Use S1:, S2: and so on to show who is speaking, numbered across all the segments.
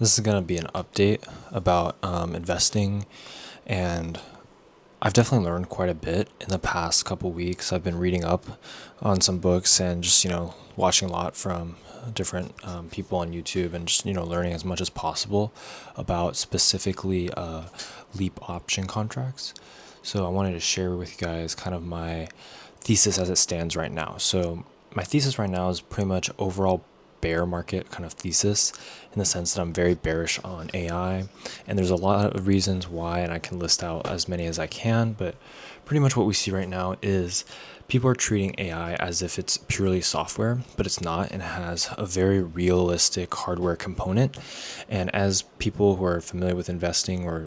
S1: This is going to be an update about investing, and I've definitely learned quite a bit in the past couple weeks. I've been reading up on some books and just, watching a lot from different people on YouTube and just, learning as much as possible about specifically leap option contracts. So I wanted to share with you guys kind of my thesis as it stands right now. So my thesis right now is pretty much overall bear market kind of thesis in the sense that I'm very bearish on AI, and there's a lot of reasons why, and I can list out as many as I can, but pretty much what we see right now is people are treating AI as if it's purely software, but it's not, and it has a very realistic hardware component. And as people who are familiar with investing or,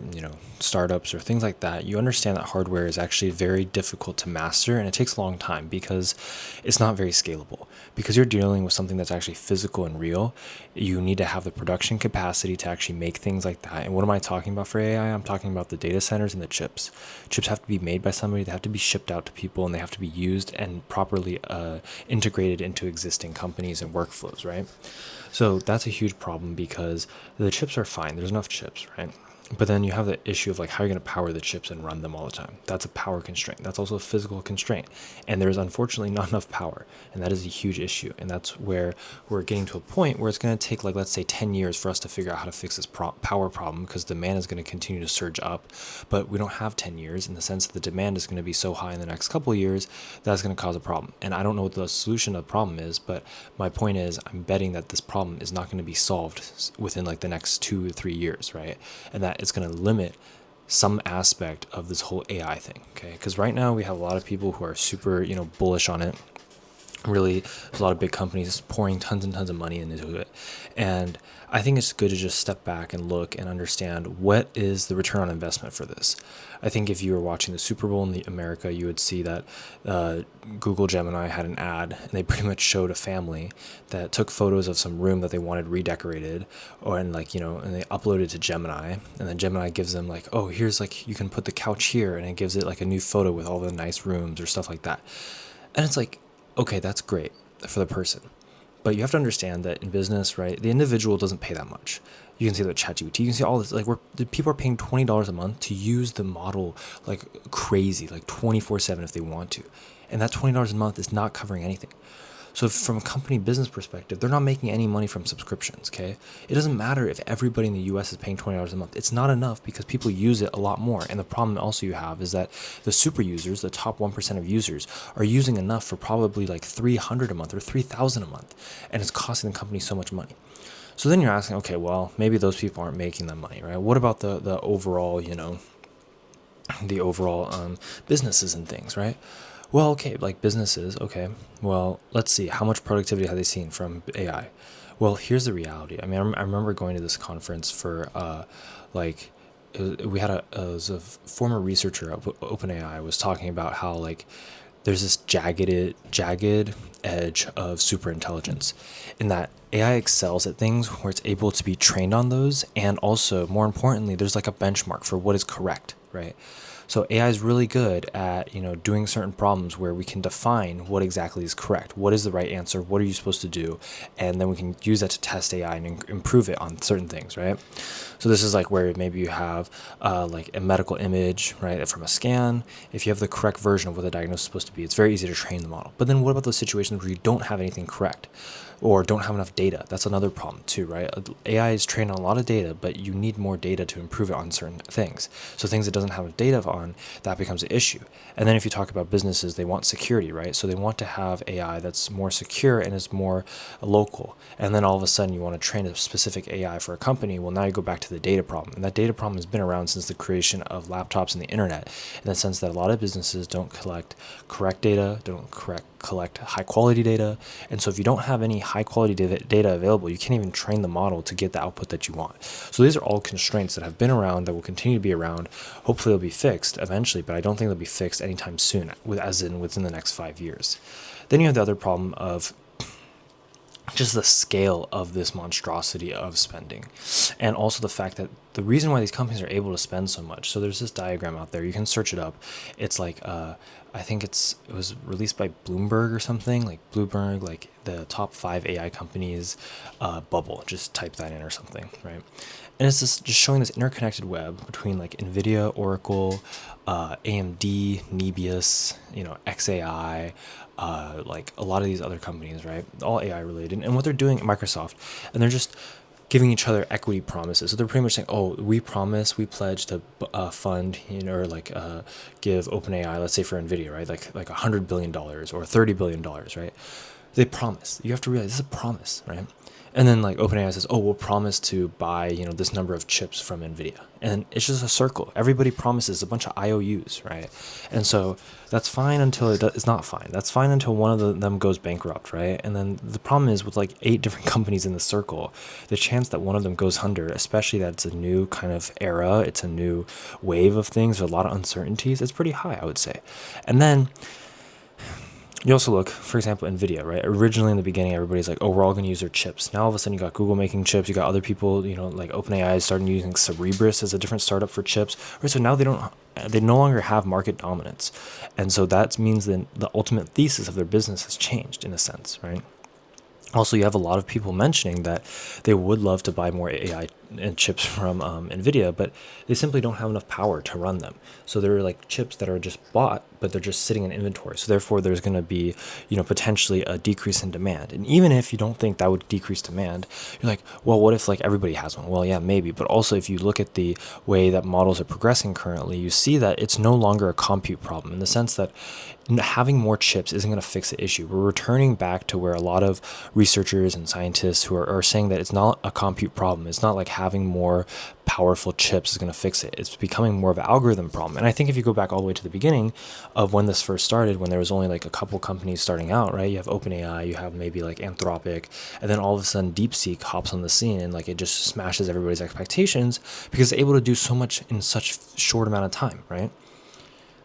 S1: startups or things like that, you understand that hardware is actually very difficult to master, and it takes a long time because it's not very scalable. Because you're dealing with something that's actually physical and real, you need to have the production capacity to actually make things like that. And what am I talking about for AI? I'm talking about the data centers and the chips. Chips have to be made by somebody, they have to be shipped out to people, and they have to be used and properly integrated into existing companies and workflows, right? So that's a huge problem because the chips are fine. There's enough chips, right? But then you have the issue of like how you're going to power the chips and run them all the time. That's a power constraint. That's also a physical constraint. And there's unfortunately not enough power. And that is a huge issue. And that's where we're getting to a point where it's going to take, like, let's say 10 years for us to figure out how to fix this power problem, because demand is going to continue to surge up. But we don't have 10 years in the sense that the demand is going to be so high in the next couple of years that's going to cause a problem. And I don't know what the solution to the problem is, but my point is I'm betting that this problem is not going to be solved within like the next 2 to 3 years, right? And that it's going to limit some aspect of this whole AI thing, okay? Because right now we have a lot of people who are super, bullish on it. Really, there's a lot of big companies pouring tons and tons of money into it. And I think it's good to just step back and look and understand what is the return on investment for this. I think if you were watching the Super Bowl in America, you would see that Google Gemini had an ad, and they pretty much showed a family that took photos of some room that they wanted redecorated, and they uploaded it to Gemini, and then Gemini gives them like, oh, here's like, you can put the couch here, and it gives it like a new photo with all the nice rooms or stuff like that. And it's like, okay, that's great for the person. But you have to understand that in business, right, the individual doesn't pay that much. You can see that chatgpt, you can see all this, like, where the people are paying $20 a month to use the model like crazy, like 24/7 if they want to. And that $20 a month is not covering anything. So from a company business perspective, they're not making any money from subscriptions, okay? It doesn't matter if everybody in the US is paying $20 a month. It's not enough because people use it a lot more. And the problem also you have is that the super users, the top 1% of users, are using enough for probably like $300 a month or $3,000 a month. And it's costing the company so much money. So then you're asking, okay, well, maybe those people aren't making that money, right? What about the overall, the overall businesses and things, right? Well, okay, like businesses, okay. Well, let's see, how much productivity have they seen from AI? Well, here's the reality. I mean, I remember going to this conference for we had it was a former researcher at OpenAI was talking about how like there's this jagged edge of super intelligence, in that AI excels at things where it's able to be trained on those, and also more importantly, there's like a benchmark for what is correct, right? So AI is really good at, doing certain problems where we can define what exactly is correct. What is the right answer? What are you supposed to do? And then we can use that to test AI and improve it on certain things, right? So this is like where maybe you have like a medical image, right, from a scan. If you have the correct version of what the diagnosis is supposed to be, it's very easy to train the model. But then what about those situations where you don't have anything correct or don't have enough data? That's another problem too, right? AI is trained on a lot of data, but you need more data to improve it on certain things. So things it doesn't have data on, that becomes an issue. And then if you talk about businesses, they want security, right? So they want to have AI that's more secure and is more local. And then all of a sudden you want to train a specific AI for a company. Well, now you go back to the data problem. And that data problem has been around since the creation of laptops and the internet, in the sense that a lot of businesses don't collect correct data, don't collect high quality data. And so if you don't have any high quality data available, you can't even train the model to get the output that you want. So these are all constraints that have been around, that will continue to be around. Hopefully they'll be fixed eventually, but I don't think they'll be fixed anytime soon, as in within the next 5 years. Then you have the other problem of just the scale of this monstrosity of spending, and also the fact that the reason why these companies are able to spend so much. So there's this diagram out there, you can search it up. It's like I think it was released by Bloomberg or something, like Bloomberg, like the top 5 AI companies bubble. Just type that in or something, right? And it's just showing this interconnected web between like Nvidia, Oracle, AMD, Nebius, XAI, like a lot of these other companies, right? All AI related, and what they're doing at Microsoft, and they're just giving each other equity promises. So they're pretty much saying, "Oh, we promise, we pledge to fund, or like give OpenAI, let's say for Nvidia, right? Like $100 billion or $30 billion, right? They promise. You have to realize this is a promise, right? And then like OpenAI says, "Oh, we'll promise to buy, this number of chips from Nvidia," and it's just a circle. Everybody promises a bunch of IOUs, right? And so that's fine until it's not fine. That's fine until one of them goes bankrupt, right? And then the problem is with like 8 different companies in the circle, the chance that one of them goes under, especially that it's a new kind of era, it's a new wave of things, there's a lot of uncertainties. It's pretty high, I would say. And then you also look, for example, NVIDIA, right? Originally in the beginning, everybody's like, oh, we're all going to use their chips. Now all of a sudden you got Google making chips. You got other people, like OpenAI starting using Cerebras as a different startup for chips. Right? So now they no longer have market dominance. And so that means that the ultimate thesis of their business has changed in a sense, right? Also, you have a lot of people mentioning that they would love to buy more AI and chips from NVIDIA, but they simply don't have enough power to run them. So they're like chips that are just bought, but they're just sitting in inventory. So therefore, there's going to be, potentially a decrease in demand. And even if you don't think that would decrease demand, you're like, well, what if like everybody has one? Well, yeah, maybe. But also, if you look at the way that models are progressing currently, you see that it's no longer a compute problem in the sense that having more chips isn't going to fix the issue. We're returning back to where a lot of researchers and scientists who are saying that it's not a compute problem. It's not like having more powerful chips is going to fix it. It's becoming more of an algorithm problem. And I think if you go back all the way to the beginning of when this first started, when there was only like a couple companies starting out, right? You have OpenAI, you have maybe like Anthropic, and then all of a sudden DeepSeek hops on the scene and like it just smashes everybody's expectations because it's able to do so much in such short amount of time, right?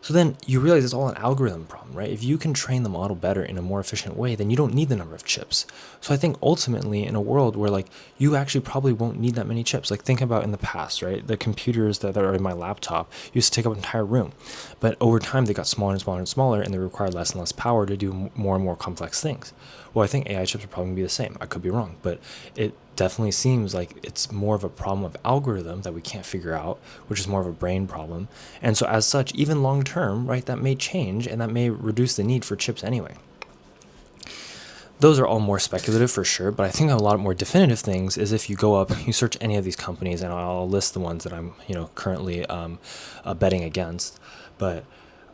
S1: So then you realize it's all an algorithm problem, right? If you can train the model better in a more efficient way, then you don't need the number of chips. So I think ultimately in a world where like you actually probably won't need that many chips, like think about in the past, right? The computers that are in my laptop used to take up an entire room, but over time they got smaller and smaller and smaller and they required less and less power to do more and more complex things. Well, I think AI chips are probably gonna be the same. I could be wrong, but it definitely seems like it's more of a problem of algorithm that we can't figure out, which is more of a brain problem. And so as such, even long term, right, that may change and that may reduce the need for chips anyway. Those are all more speculative for sure, but I think a lot more definitive things is if you go up, you search any of these companies, and I'll list the ones that I'm, currently betting against. But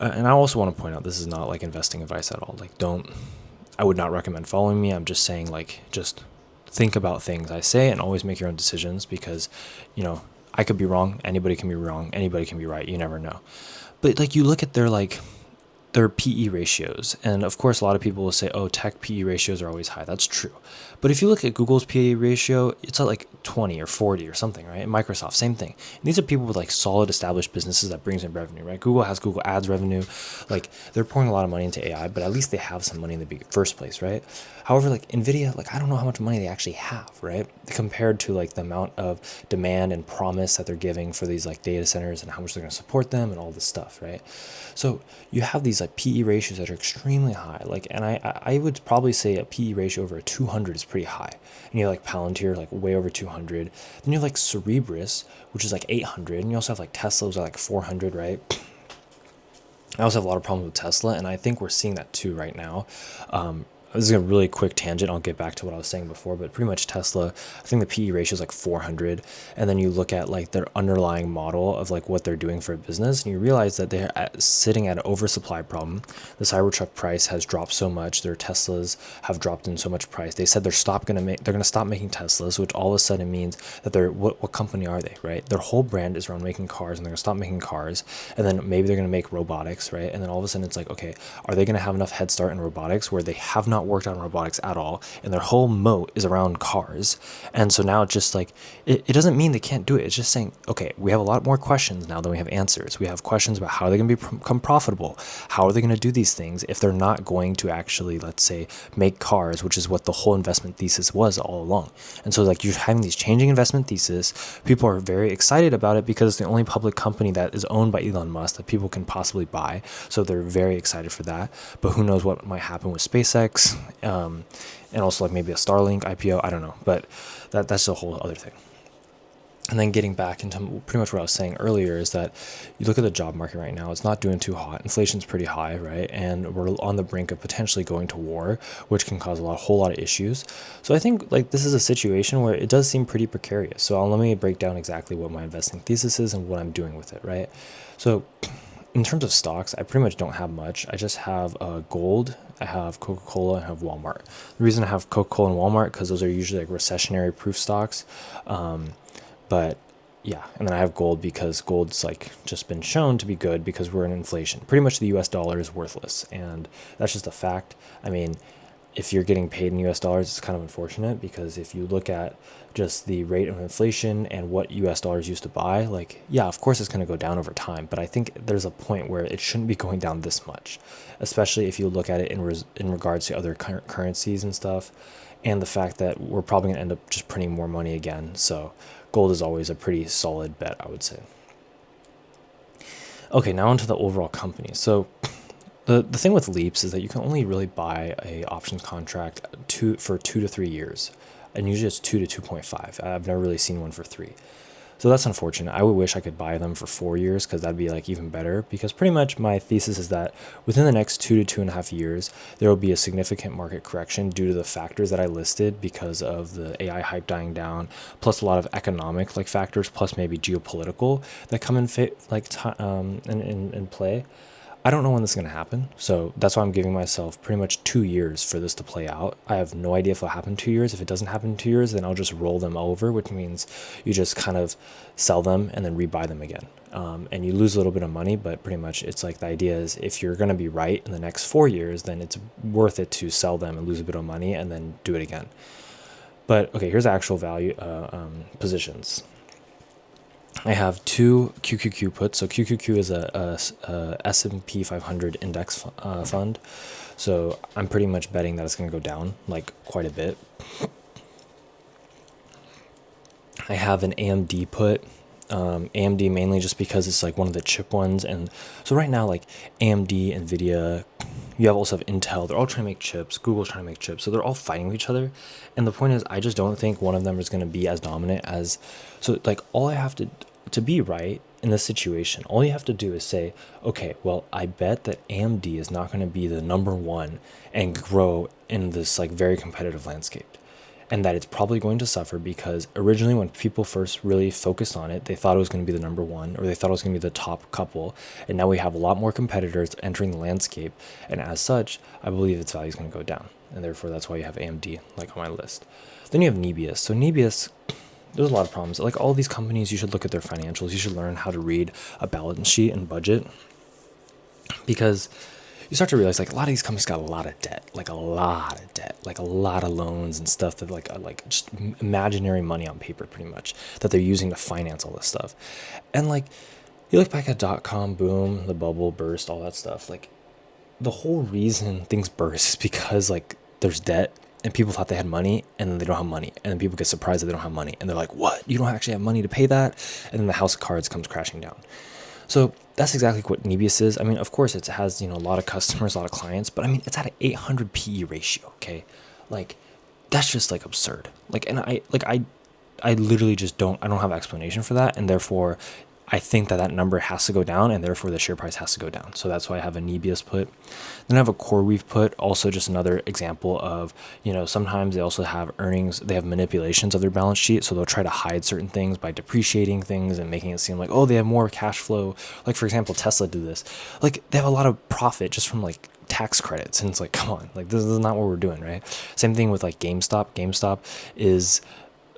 S1: and I also want to point out this is not like investing advice at all. Like, I would not recommend following me. I'm just saying, like, just think about things I say and always make your own decisions because, I could be wrong. Anybody can be wrong. Anybody can be right. You never know. But like you look at their PE ratios. And of course, a lot of people will say, oh, tech PE ratios are always high. That's true. But if you look at Google's PE ratio, it's at like 20 or 40 or something, right? And Microsoft, same thing. And these are people with like solid established businesses that brings in revenue, right? Google has Google Ads revenue. Like they're pouring a lot of money into AI, but at least they have some money in the first place, right? However, like Nvidia, like I don't know how much money they actually have, right? Compared to like the amount of demand and promise that they're giving for these like data centers and how much they're going to support them and all this stuff, right? So you have these like PE ratios that are extremely high. Like, and I would probably say a PE ratio over a 200 is pretty high. And you have like Palantir, like way over 200. Then you have like Cerebras, which is like 800. And you also have like Tesla, which is like 400, right? I also have a lot of problems with Tesla, and I think we're seeing that too right now. This is a really quick tangent. I'll get back to what I was saying before, but pretty much Tesla, I think the PE ratio is like 400. And then you look at like their underlying model of like what they're doing for a business, and you realize that they're sitting at an oversupply problem. The Cybertruck price has dropped so much. Their Teslas have dropped in so much price. They said they're going to stop making Teslas, which all of a sudden means that what company are they, right? Their whole brand is around making cars, and they're going to stop making cars. And then maybe they're going to make robotics, right? And then all of a sudden it's like, okay, are they going to have enough head start in robotics where they have not not worked on robotics at all, and their whole moat is around cars. And so now it's just like, it doesn't mean they can't do it. It's just saying, okay, we have a lot more questions now than we have answers. We have questions about how they're going to become profitable. How are they going to do these things if they're not going to actually, let's say, make cars, which is what the whole investment thesis was all along. And so like you're having these changing investment thesis. People are very excited about it because it's the only public company that is owned by Elon Musk that people can possibly buy. So they're very excited for that. But who knows what might happen with SpaceX, and also like maybe a Starlink IPO. I don't know, but that's a whole other thing. And then getting back into pretty much what I was saying earlier is that you look at the job market right now, it's not doing too hot. Inflation's pretty high, right? And we're on the brink of potentially going to war, which can cause a whole lot of issues. So I think like this is a situation where it does seem pretty precarious. So let me break down exactly what my investing thesis is and what I'm doing with it, right? So in terms of stocks, I pretty much don't have much. I just have gold, I have Coca-Cola, I have Walmart. The reason I have Coca-Cola and Walmart, because those are usually like recessionary proof stocks. But yeah, and then I have gold because gold's like just been shown to be good because we're in inflation. Pretty much the US dollar is worthless, and that's just a fact. I mean, if you're getting paid in US dollars, it's kind of unfortunate because if you look at just the rate of inflation and what US dollars used to buy, like, yeah, of course it's going to go down over time, but I think there's a point where it shouldn't be going down this much, especially if you look at it in regards to other currencies and stuff, and the fact that we're probably going to end up just printing more money again. So gold is always a pretty solid bet, I would say. Okay, now into the overall company. So the thing with leaps is that you can only really buy a options contract for 2 to 3 years, and usually it's 2 to 2.5. I've never really seen one for 3. So that's unfortunate. I would wish I could buy them for 4 years because that'd be like even better, because pretty much my thesis is that within the next 2 to 2.5 years, there will be a significant market correction due to the factors that I listed because of the AI hype dying down, plus a lot of economic like factors, plus maybe geopolitical that come in in play. I don't know when this is going to happen, so that's why I'm giving myself pretty much 2 years for this to play out. I have no idea if it'll happen in 2 years. If it doesn't happen in 2 years, then I'll just roll them over, which means you just kind of sell them and then rebuy them again. And you lose a little bit of money, but pretty much it's like the idea is if you're going to be right in the next 4 years, then it's worth it to sell them and lose a bit of money and then do it again. But okay, here's the actual value positions. I have 2 QQQ puts. So QQQ is a S&P 500 index fund. So I'm pretty much betting that it's going to go down like quite a bit. I have an AMD put. AMD mainly just because it's like one of the chip ones. And so right now, like AMD, nvidia, you also have Intel. They're all trying to make chips. Google's trying to make chips. So they're all fighting with each other. And the point is, I just don't think one of them is going to be as dominant as. So like all I have to be right in this situation, all you have to do is say, okay, well, I bet that AMD is not going to be the number one and grow in this like very competitive landscape. And that it's probably going to suffer because originally when people first really focused on it, they thought it was going to be the number one, or they thought it was going to be the top couple. And now we have a lot more competitors entering the landscape. And as such, I believe its value is going to go down. And therefore, that's why you have AMD like on my list. Then you have Nebius. So Nebius, there's a lot of problems. Like all these companies, you should look at their financials. You should learn how to read a balance sheet and budget, because you start to realize like a lot of these companies got a lot of debt, like a lot of loans and stuff that like just imaginary money on paper pretty much that they're using to finance all this stuff. And like you look back at .com boom, the bubble burst, all that stuff, like the whole reason things burst is because like there's debt and people thought they had money and then they don't have money, and then people get surprised that they don't have money and they're like, what, you don't actually have money to pay that? And then the house of cards comes crashing down. So that's exactly what Nebius is. I mean, of course, it has, a lot of customers, a lot of clients, but I mean, it's at an 800 PE ratio, okay? Like, that's just, like, absurd. Like, and I literally just I don't have an explanation for that, and therefore, I think that number has to go down, and therefore the share price has to go down. So that's why I have a Nebius put. Then I have a CoreWeave put, also just another example of, sometimes they also have earnings, they have manipulations of their balance sheet, so they'll try to hide certain things by depreciating things and making it seem like, oh, they have more cash flow. Like, for example, Tesla did this. Like, they have a lot of profit just from, like, tax credits, and it's like, come on, like, this is not what we're doing, right? Same thing with, like, GameStop. GameStop is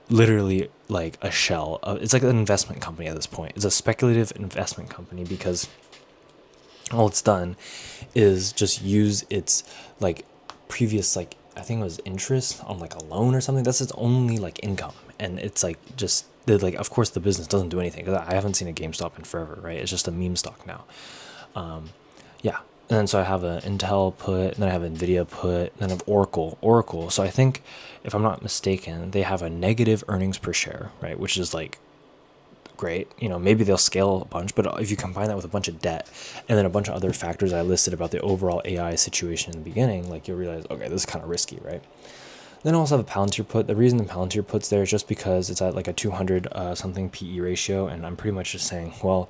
S1: literally like a shell of, it's like an investment company at this point. It's a speculative investment company because all it's done is just use its like previous, like, I think it was interest on like a loan or something. That's its only like income. And it's like just like, of course the business doesn't do anything, 'cause I haven't seen a GameStop in forever, right? It's just a meme stock now. Yeah. And then so I have an Intel put, and then I have nvidia put, and then I have Oracle. So I think, if I'm not mistaken, they have a negative earnings per share, right? Which is like great. Maybe they'll scale a bunch, but if you combine that with a bunch of debt and then a bunch of other factors I listed about the overall AI situation in the beginning, like, you'll realize, okay, this is kind of risky, right? Then I also have a Palantir put. The reason the Palantir put's there is just because it's at like a 200 something PE ratio, and I'm pretty much just saying, well,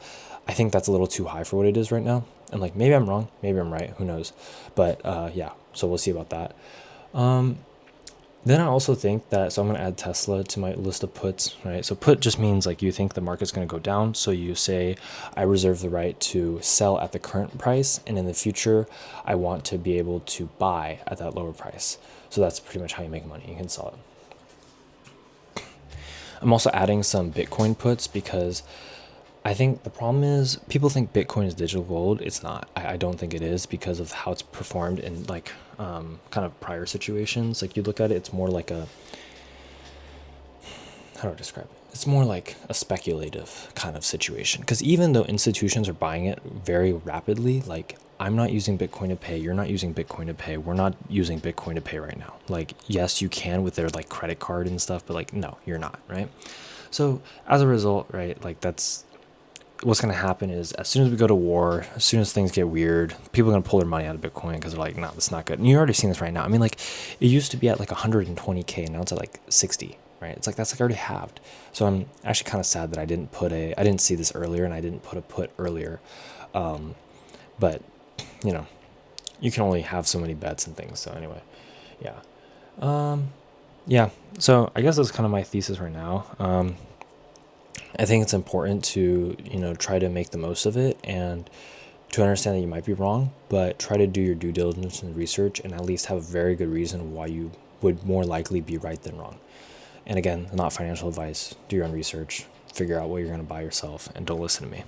S1: I think that's a little too high for what it is right now. And like, maybe I'm wrong, maybe I'm right, who knows? But yeah, so we'll see about that. Then I also think that, so I'm going to add Tesla to my list of puts, right? So put just means like you think the market's going to go down. So you say, I reserve the right to sell at the current price, and in the future, I want to be able to buy at that lower price. So that's pretty much how you make money. You can sell it. I'm also adding some Bitcoin puts because I think the problem is people think Bitcoin is digital gold. It's not. I don't think it is, because of how it's performed in like kind of prior situations. Like, you look at it, it's more like a, how do I describe it? It's more like a speculative kind of situation. Because even though institutions are buying it very rapidly, like, I'm not using Bitcoin to pay. You're not using Bitcoin to pay. We're not using Bitcoin to pay right now. Like, yes, you can with their like credit card and stuff, but like, no, you're not, right? So as a result, right, like, that's what's going to happen is, as soon as we go to war, as soon as things get weird, people are going to pull their money out of Bitcoin because they're like, no, that's not good. And you're already seeing this right now. I mean, like, it used to be at like 120K, and now it's at like 60, right? It's like, that's like already halved. So I'm actually kind of sad that I didn't see this earlier, and I didn't put a put earlier. But, you can only have so many bets and things. So anyway, yeah. Yeah. So I guess that's kind of my thesis right now. I think it's important to, try to make the most of it, and to understand that you might be wrong, but try to do your due diligence and research, and at least have a very good reason why you would more likely be right than wrong. And again, not financial advice. Do your own research, figure out what you're going to buy yourself, and don't listen to me.